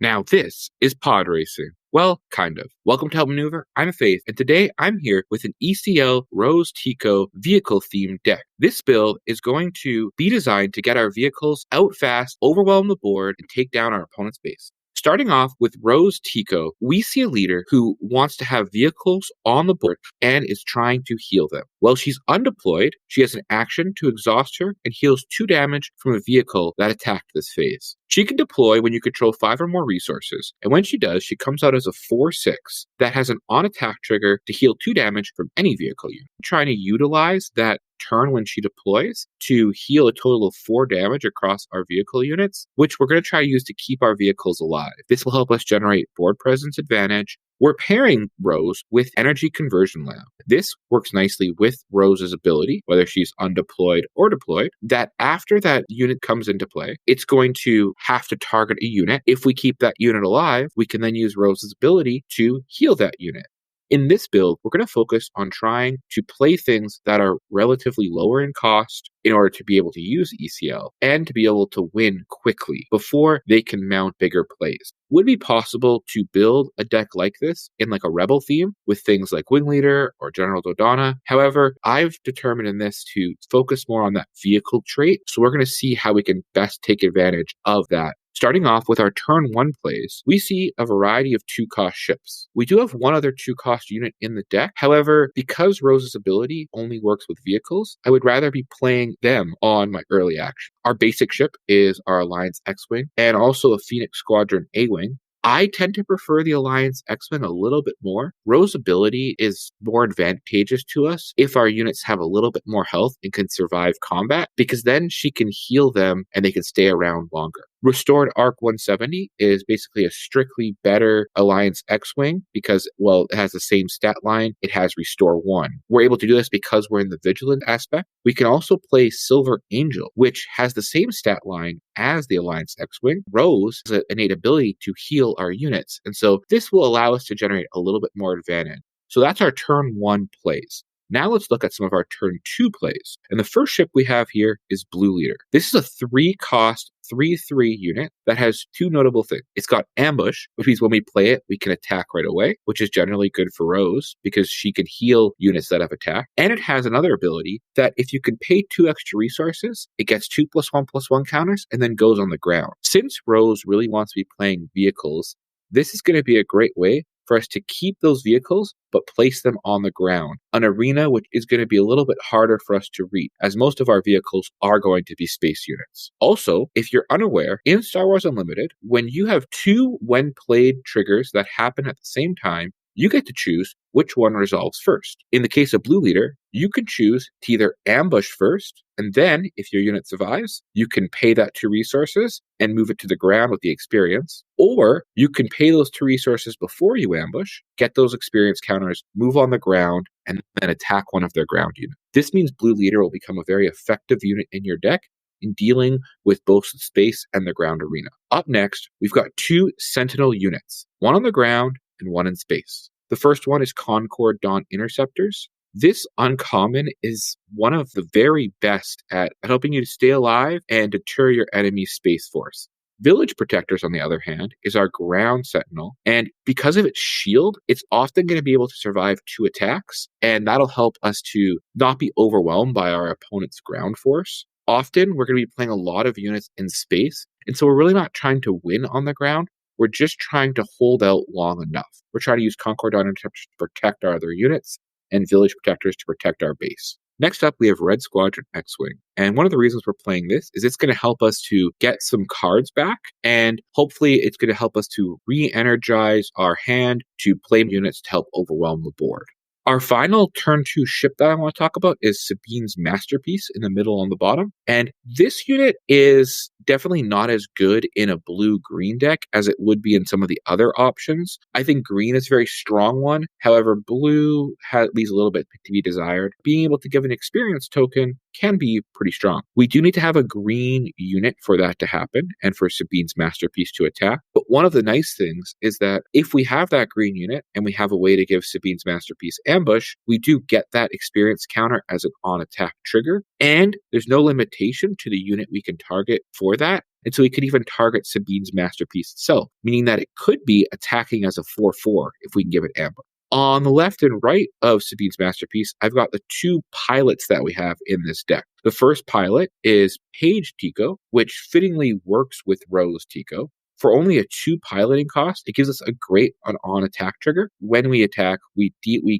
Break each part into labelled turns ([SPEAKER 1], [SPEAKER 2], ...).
[SPEAKER 1] Now, this is pod racing. Well, kind of. Welcome to Help Maneuver. I'm Faith, and today I'm here with an ECL Rose Tico vehicle-themed deck. This build is going to be designed to get our vehicles out fast, overwhelm the board, and take down our opponent's base. Starting off with Rose Tico, we see a leader who wants to have vehicles on the board and is trying to heal them. While she's undeployed, she has an action to exhaust her and heals 2 damage from a vehicle that attacked this phase. She can deploy when you control 5 or more resources, and when she does, she comes out as a 4/6 that has an on-attack trigger to heal 2 damage from any vehicle unit. Trying to utilize that turn when she deploys to heal a total of 4 damage across our vehicle units, which we're going to try to use to keep our vehicles alive. This will help us generate board presence advantage. We're pairing Rose with Energy Conversion Lab. This works nicely with Rose's ability, whether she's undeployed or deployed, that after that unit comes into play, it's going to have to target a unit. If we keep that unit alive, we can then use Rose's ability to heal that unit. In this build, we're going to focus on trying to play things that are relatively lower in cost in order to be able to use ECL and to be able to win quickly before they can mount bigger plays. Would it be possible to build a deck like this in like a rebel theme with things like Wing Leader or General Dodonna? However, I've determined in this to focus more on that vehicle trait, so we're going to see how we can best take advantage of that. Starting off with our turn 1 plays, we see a variety of 2-cost ships. We do have one other 2-cost unit in the deck. However, because Rose's ability only works with vehicles, I would rather be playing them on my early action. Our basic ship is our Alliance X-Wing and also a Phoenix Squadron A-Wing. I tend to prefer the Alliance X-Wing a little bit more. Rose's ability is more advantageous to us if our units have a little bit more health and can survive combat, because then she can heal them and they can stay around longer. Restored Arc 170 is basically a strictly better Alliance X-Wing because, well, it has the same stat line. It has Restore 1. We're able to do this because we're in the Vigilant aspect. We can also play Silver Angel, which has the same stat line as the Alliance X-Wing. Rose has an innate ability to heal our units, and so this will allow us to generate a little bit more advantage. So that's our turn 1 plays. Now let's look at some of our turn 2 plays. And the first ship we have here is Blue Leader. This is a 3-cost 3/3 unit that has 2 notable things. It's got Ambush, which means when we play it, we can attack right away, which is generally good for Rose because she can heal units that have attack. And it has another ability that if you can pay 2 extra resources, it gets 2+1/+1 counters and then goes on the ground. Since Rose really wants to be playing vehicles, this is going to be a great way for us to keep those vehicles, but place them on the ground. An arena which is going to be a little bit harder for us to reach, as most of our vehicles are going to be space units. Also, if you're unaware, in Star Wars Unlimited, when you have 2 when played triggers that happen at the same time, you get to choose which one resolves first. In the case of Blue Leader, you can choose to either ambush first, and then, if your unit survives, you can pay that 2 resources and move it to the ground with the experience. Or you can pay those 2 resources before you ambush, get those experience counters, move on the ground, and then attack one of their ground units. This means Blue Leader will become a very effective unit in your deck in dealing with both the space and the ground arena. Up next, we've got 2 Sentinel units, one on the ground and one in space. The first one is Concord Dawn Interceptors. This uncommon is one of the very best at helping you to stay alive and deter your enemy's space force. Village Protectors, on the other hand, is our ground sentinel, and because of its shield, it's often going to be able to survive 2 attacks, and that'll help us to not be overwhelmed by our opponent's ground force. Often, we're going to be playing a lot of units in space, and so we're really not trying to win on the ground. We're just trying to hold out long enough. We're trying to use Concord Dawn Interceptors to protect our other units and Village Protectors to protect our base. Next up, we have Red Squadron X-Wing. And one of the reasons we're playing this is it's going to help us to get some cards back, and hopefully it's going to help us to re-energize our hand to play units to help overwhelm the board. Our final turn 2 ship that I want to talk about is Sabine's Masterpiece in the middle on the bottom. And this unit is definitely not as good in a blue-green deck as it would be in some of the other options. I think green is a very strong one. However, blue leaves a little bit to be desired. Being able to give an experience token can be pretty strong. We do need to have a green unit for that to happen and for Sabine's Masterpiece to attack. But one of the nice things is that if we have that green unit and we have a way to give Sabine's Masterpiece ambush, we do get that experience counter as an on-attack trigger. And there's no limitation to the unit we can target for for that. And so we could even target Sabine's Masterpiece itself, meaning that it could be attacking as a 4/4 if we can give it ambush. On the left and right of Sabine's Masterpiece, I've got the two pilots that we have in this deck. The first pilot is Paige Tico, which fittingly works with Rose Tico. For only a 2 piloting cost, it gives us a great on-attack trigger. When we attack, we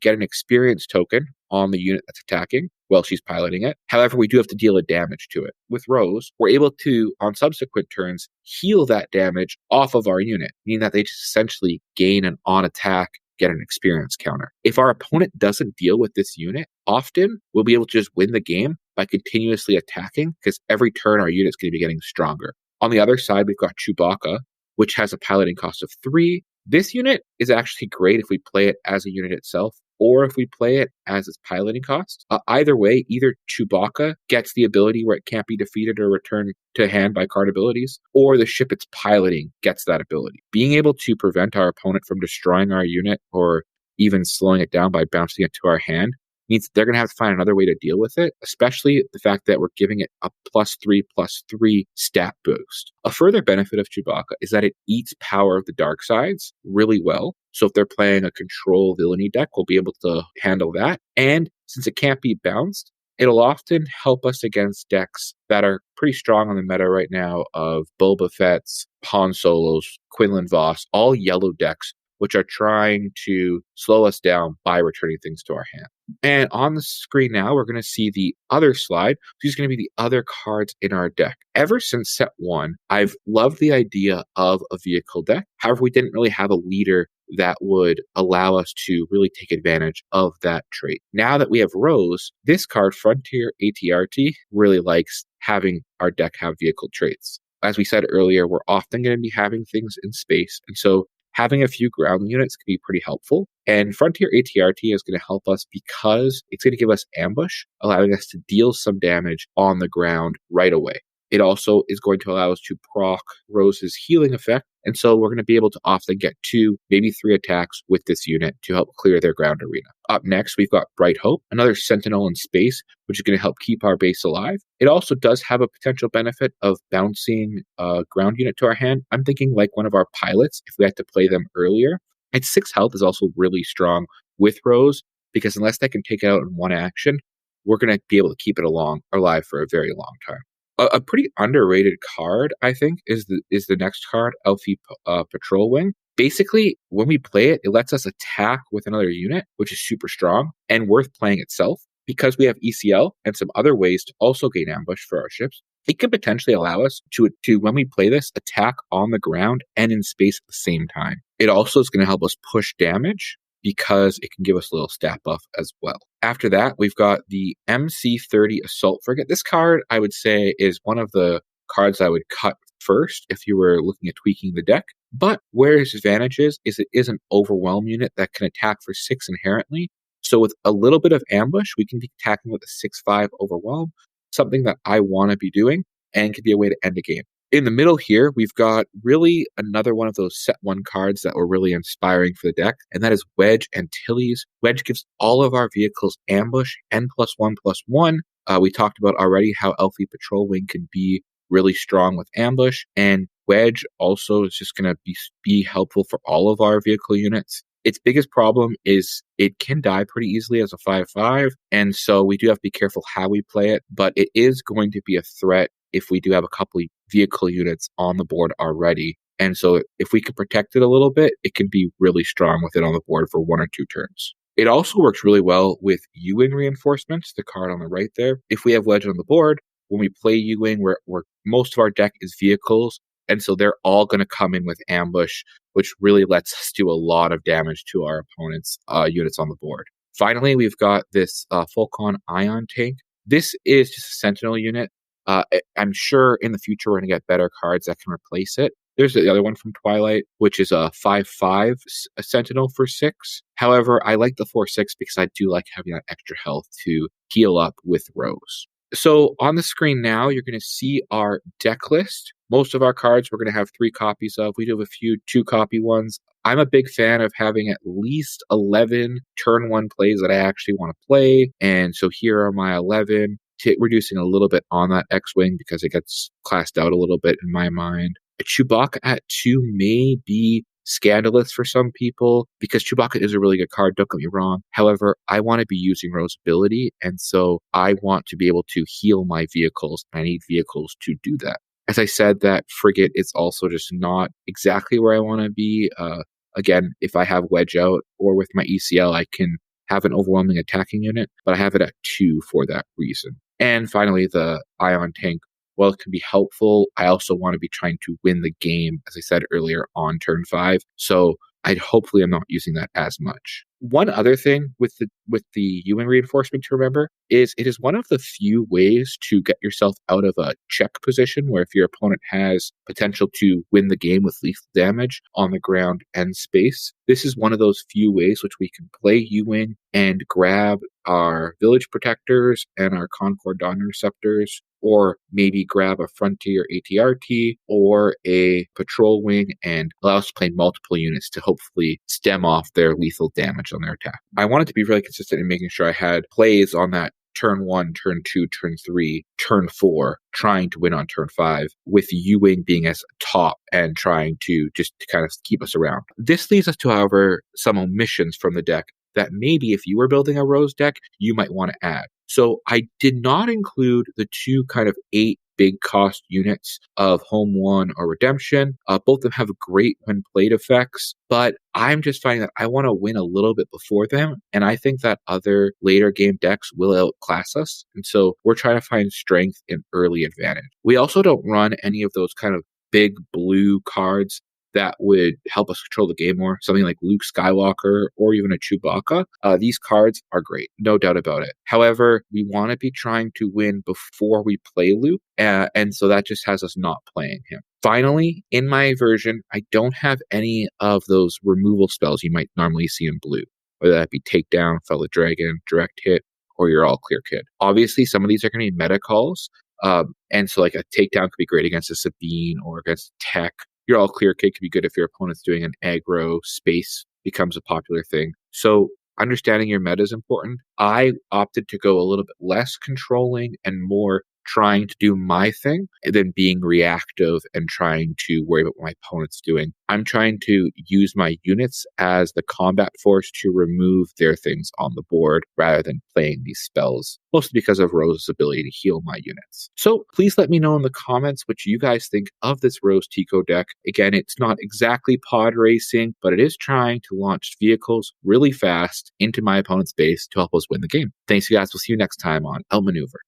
[SPEAKER 1] get an experience token on the unit that's attacking while she's piloting it. However, we do have to deal a damage to it. With Rose, we're able to, on subsequent turns, heal that damage off of our unit, meaning that they just essentially gain an on-attack, get an experience counter. If our opponent doesn't deal with this unit, often we'll be able to just win the game by continuously attacking, because every turn our unit's going to be getting stronger. On the other side, we've got Chewbacca, which has a piloting cost of 3. This unit is actually great if we play it as a unit itself, or if we play it as its piloting cost. Either way, either Chewbacca gets the ability where it can't be defeated or returned to hand by card abilities, or the ship it's piloting gets that ability. Being able to prevent our opponent from destroying our unit or even slowing it down by bouncing it to our hand means they're going to have to find another way to deal with it, especially the fact that we're giving it a +3/+3 stat boost. A further benefit of Chewbacca is that it eats power of the dark sides really well. So if they're playing a control villainy deck, we'll be able to handle that. And since it can't be bounced, it'll often help us against decks that are pretty strong on the meta right now of Boba Fett's, Han Solo's, Quinlan Voss, all yellow decks, which are trying to slow us down by returning things to our hand. And on the screen now, we're going to see the other slide, which is going to be the other cards in our deck. Ever since set 1, I've loved the idea of a vehicle deck. However, we didn't really have a leader that would allow us to really take advantage of that trait. Now that we have Rose, this card, Frontier ATRT, really likes having our deck have vehicle traits. As we said earlier, we're often going to be having things in space, and so having a few ground units can be pretty helpful. And Frontier ATRT is going to help us because it's going to give us ambush, allowing us to deal some damage on the ground right away. It also is going to allow us to proc Rose's healing effect, and so we're going to be able to often get 2, maybe 3 attacks with this unit to help clear their ground arena. Up next, we've got Bright Hope, another Sentinel in space, which is going to help keep our base alive. It also does have a potential benefit of bouncing a ground unit to our hand. I'm thinking like one of our pilots, if we had to play them earlier. Its 6 health is also really strong with Rose, because unless they can take it out in one action, we're going to be able to keep it alive for a very long time. A pretty underrated card, I think, is the next card, Elfie Patrol Wing. Basically, when we play it, it lets us attack with another unit, which is super strong and worth playing itself. Because we have ECL and some other ways to also gain ambush for our ships, it can potentially allow us to, when we play this, attack on the ground and in space at the same time. It also is going to help us push damage because it can give us a little stat buff as well. After that, we've got the MC-30 Assault Frigate. This card, I would say, is one of the cards I would cut first if you were looking at tweaking the deck. But where its advantage is it is an overwhelm unit that can attack for 6 inherently. So with a little bit of ambush, we can be attacking with a 6/5 overwhelm, something that I want to be doing and could be a way to end a game. In the middle here, we've got really another one of those set 1 cards that were really inspiring for the deck, and that is Wedge Antilles. Wedge gives all of our vehicles ambush, N+1/+1. We talked about already how Elfie Patrol Wing can be really strong with ambush, and Wedge also is just going to be helpful for all of our vehicle units. Its biggest problem is it can die pretty easily as a 5/5, and so we do have to be careful how we play it, but it is going to be a threat if we do have a couple of vehicle units on the board already. And so if we can protect it a little bit, it can be really strong with it on the board for 1 or 2 turns. It also works really well with U-Wing reinforcements, the card on the right there. If we have Wedge on the board, when we play U-Wing, where most of our deck is vehicles, and so they're all going to come in with ambush, which really lets us do a lot of damage to our opponent's units on the board. Finally, we've got this Fulcon Ion Tank. This is just a Sentinel unit. I'm sure in the future we're going to get better cards that can replace it. There's the other one from Twilight, which is a 5/5 Sentinel for 6. However, I like the 4/6 because I do like having that extra health to heal up with Rose. So on the screen now, you're going to see our deck list. Most of our cards we're going to have 3 copies of. We do have a few 2-copy ones. I'm a big fan of having at least 11 turn 1 plays that I actually want to play. And so here are my 11. reducing a little bit on that X-Wing because it gets classed out a little bit in my mind. A Chewbacca at 2 may be scandalous for some people because Chewbacca is a really good card, don't get me wrong. However, I want to be using Rose's ability, and so I want to be able to heal my vehicles. I need vehicles to do that. As I said, that frigate is also just not exactly where I want to be. Again, if I have Wedge out or with my ECL, I can have an overwhelming attacking unit, but I have it at 2 for that reason. And finally, the Ion Tank. While it can be helpful, I also want to be trying to win the game, as I said earlier, on turn 5. So hopefully I'm not using that as much. One other thing with the UN reinforcement to remember is it is one of the few ways to get yourself out of a check position where if your opponent has potential to win the game with lethal damage on the ground and space, this is one of those few ways which we can play UN and grab our village protectors and our Concord Dawn Interceptors, or maybe grab a Frontier ATRT or a Patrol Wing and allow us to play multiple units to hopefully stem off their lethal damage on their attack. I wanted to be really consistent in making sure I had plays on that turn 1, turn 2, turn 3, turn 4, trying to win on turn 5, with U-Wing being as top and trying to just to kind of keep us around. This leads us to, however, some omissions from the deck that maybe if you were building a Rose deck, you might want to add. So I did not include the 2 kind of 8 big cost units of Home 1 or Redemption. Both of them have great when played effects, but I'm just finding that I want to win a little bit before them, and I think that other later game decks will outclass us, and so we're trying to find strength in early advantage. We also don't run any of those kind of big blue cards that would help us control the game more, something like Luke Skywalker or even a Chewbacca. These cards are great, no doubt about it. However, we want to be trying to win before we play Luke, and so that just has us not playing him. Finally, in my version, I don't have any of those removal spells you might normally see in blue, whether that be Takedown, Fellow Dragon, Direct Hit, or your All Clear Kid. Obviously, some of these are going to be meta calls, and so like a Takedown could be great against a Sabine or against Tech. Your All Clear Kid could be good if your opponent's doing an aggro space becomes a popular thing. So understanding your meta is important. I opted to go a little bit less controlling and more trying to do my thing than being reactive and trying to worry about what my opponent's doing. I'm trying to use my units as the combat force to remove their things on the board rather than playing these spells, mostly because of Rose's ability to heal my units. So please let me know in the comments what you guys think of this Rose Tico deck. Again, it's not exactly pod racing, but it is trying to launch vehicles really fast into my opponent's base to help us win the game. Thanks, you guys. We'll see you next time on Outmaneuver.